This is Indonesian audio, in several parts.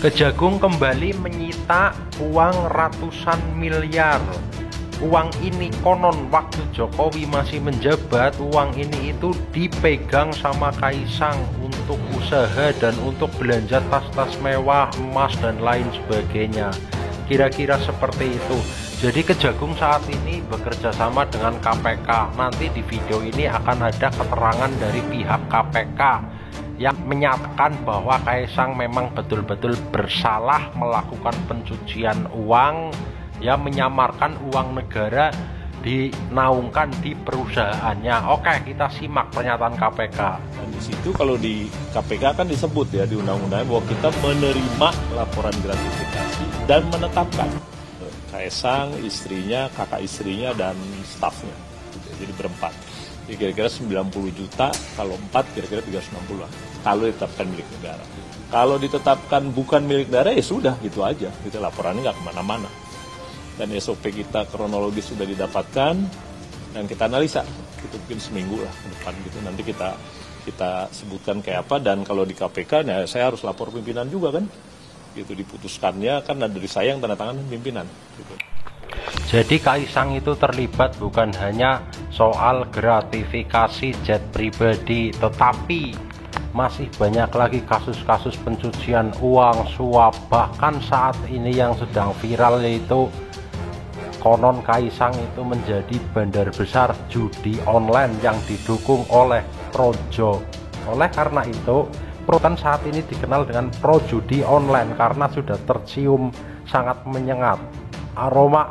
Kejagung kembali menyita uang ratusan miliar. Uang ini konon waktu Jokowi masih menjabat, uang ini itu dipegang sama Kaisang untuk usaha dan untuk belanja tas-tas mewah, emas dan lain sebagainya. Kira-kira seperti itu. Jadi Kejagung saat ini bekerja sama dengan KPK. Nanti di video ini akan ada keterangan dari pihak KPK yang menyatakan bahwa Kaisang memang betul-betul bersalah melakukan pencucian uang, ya, menyamarkan uang negara dinaungkan di perusahaannya. Oke, kita simak pernyataan KPK. Dan di situ kalau di KPK kan disebut ya di undang-undang bahwa kita menerima laporan gratifikasi dan menetapkan Kaisang, istrinya, kakak istrinya dan stafnya. Jadi berempat. Jadi kira-kira 90 juta, kalau 4 kira-kira 360 lah. Kalau ditetapkan milik negara. Kalau ditetapkan bukan milik negara ya sudah gitu aja. Gitu, laporannya nggak kemana-mana. Dan SOP kita kronologis sudah didapatkan dan kita analisa. Itu mungkin seminggu lah ke depan gitu. Nanti kita sebutkan kayak apa, dan kalau di KPK ya saya harus lapor pimpinan juga kan. Gitu diputuskannya kan dari saya yang tanda tangan pimpinan. Gitu. Jadi Kaisang itu terlibat bukan hanya soal gratifikasi jet pribadi, tetapi masih banyak lagi kasus-kasus pencucian uang, suap. Bahkan saat ini yang sedang viral yaitu konon Kaisang itu menjadi bandar besar judi online yang didukung oleh Projo. Oleh karena itu, Protan saat ini dikenal dengan pro judi online karena sudah tercium sangat menyengat aroma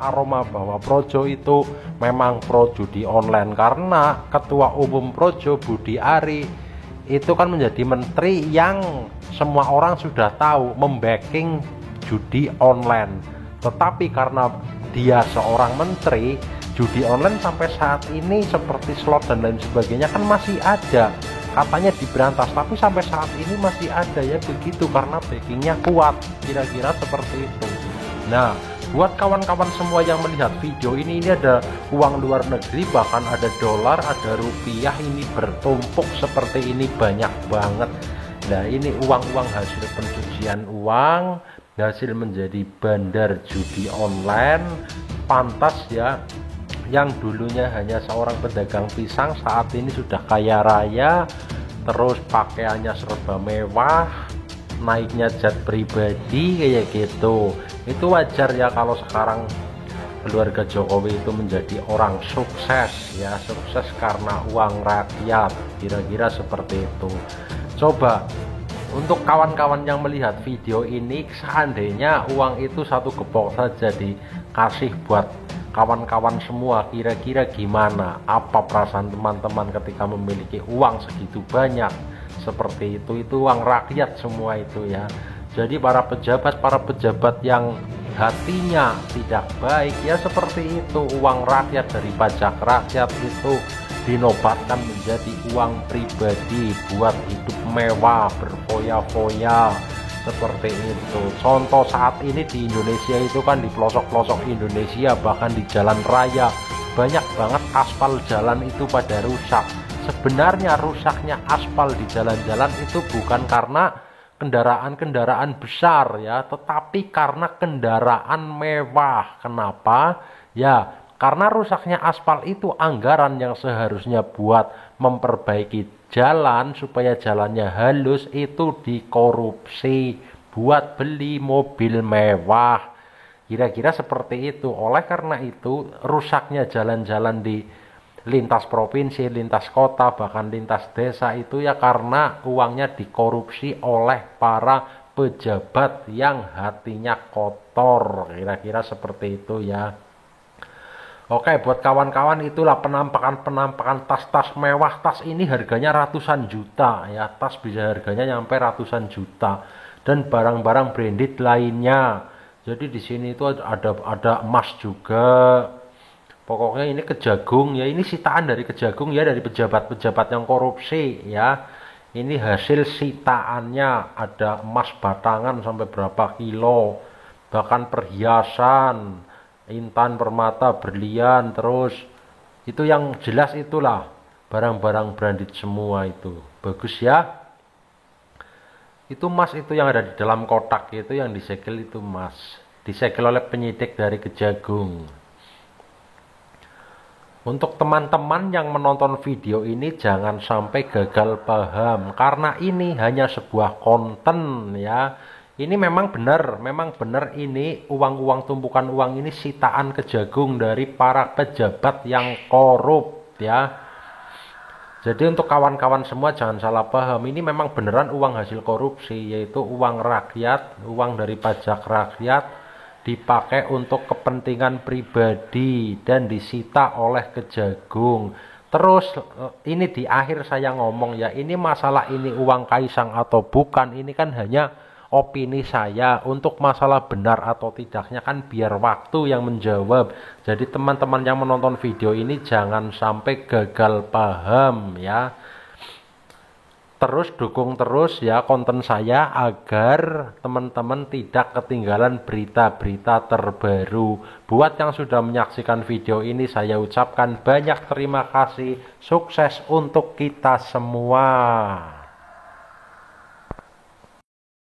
bahwa Projo itu memang pro judi online, karena Ketua Umum Projo Budi Ari itu kan menjadi menteri yang semua orang sudah tahu membacking judi online. Tetapi karena dia seorang menteri, judi online sampai saat ini seperti slot dan lain sebagainya kan masih ada. Katanya diberantas, tapi sampai saat ini masih ada, ya begitu, karena backingnya kuat. Kira-kira seperti itu. Nah, buat kawan-kawan semua yang melihat video ini ada uang luar negeri, bahkan ada dolar, ada rupiah, ini bertumpuk seperti ini, banyak banget. Nah, ini uang-uang hasil pencucian uang, hasil menjadi bandar judi online. Pantas ya, yang dulunya hanya seorang pedagang pisang saat ini sudah kaya raya, terus pakaiannya serba mewah, naiknya jet pribadi kayak gitu. Itu wajar ya kalau sekarang keluarga Jokowi itu menjadi orang sukses, ya, sukses karena uang rakyat. Kira-kira seperti itu. Coba untuk kawan-kawan yang melihat video ini, seandainya uang itu satu gepok saja dikasih buat kawan-kawan semua, kira-kira gimana? Apa perasaan teman-teman ketika memiliki uang segitu banyak seperti itu? Itu uang rakyat semua itu, ya. Jadi para pejabat yang hatinya tidak baik, ya seperti itu, uang rakyat dari pajak rakyat itu dinobatkan menjadi uang pribadi buat hidup mewah, berfoya-foya seperti itu. Contoh saat ini di Indonesia itu kan di pelosok-pelosok Indonesia, bahkan di jalan raya banyak banget aspal jalan itu pada rusak. Sebenarnya rusaknya aspal di jalan-jalan itu bukan karena kendaraan-kendaraan besar, ya, tetapi karena kendaraan mewah. Kenapa? Ya, karena rusaknya aspal itu anggaran yang seharusnya buat memperbaiki jalan supaya jalannya halus itu dikorupsi buat beli mobil mewah. Kira-kira seperti itu. Oleh karena itu, rusaknya jalan-jalan di lintas provinsi, lintas kota, bahkan lintas desa itu ya karena uangnya dikorupsi oleh para pejabat yang hatinya kotor. Kira-kira seperti itu, ya. Oke, buat kawan-kawan itulah penampakan tas-tas mewah. Tas ini harganya ratusan juta, ya. Tas bisa harganya nyampe ratusan juta, dan barang-barang branded lainnya. Jadi di sini itu ada emas juga. Pokoknya ini Kejagung, ya, ini sitaan dari Kejagung, ya, dari pejabat-pejabat yang korupsi, ya. Ini hasil sitaannya, ada emas batangan sampai berapa kilo, bahkan perhiasan intan, permata, berlian, terus itu yang jelas itulah barang-barang branded semua itu. Bagus, ya. Itu emas itu yang ada di dalam kotak itu yang disegel itu emas. Disegel oleh penyidik dari Kejagung. Untuk teman-teman yang menonton video ini jangan sampai gagal paham, karena ini hanya sebuah konten ya. Ini memang benar ini uang-uang, tumpukan uang ini sitaan Kejagung dari para pejabat yang korup ya. Jadi untuk kawan-kawan semua jangan salah paham, ini memang beneran uang hasil korupsi, yaitu uang rakyat, uang dari pajak rakyat, dipakai untuk kepentingan pribadi dan disita oleh Kejagung. Terus ini di akhir saya ngomong ya, ini masalah ini uang Kaisang atau bukan, ini kan hanya opini saya. Untuk masalah benar atau tidaknya kan biar waktu yang menjawab. Jadi teman-teman yang menonton video ini jangan sampai gagal paham ya. Terus dukung terus ya konten saya agar teman-teman tidak ketinggalan berita-berita terbaru. Buat yang sudah menyaksikan video ini saya ucapkan banyak terima kasih. Sukses untuk kita semua.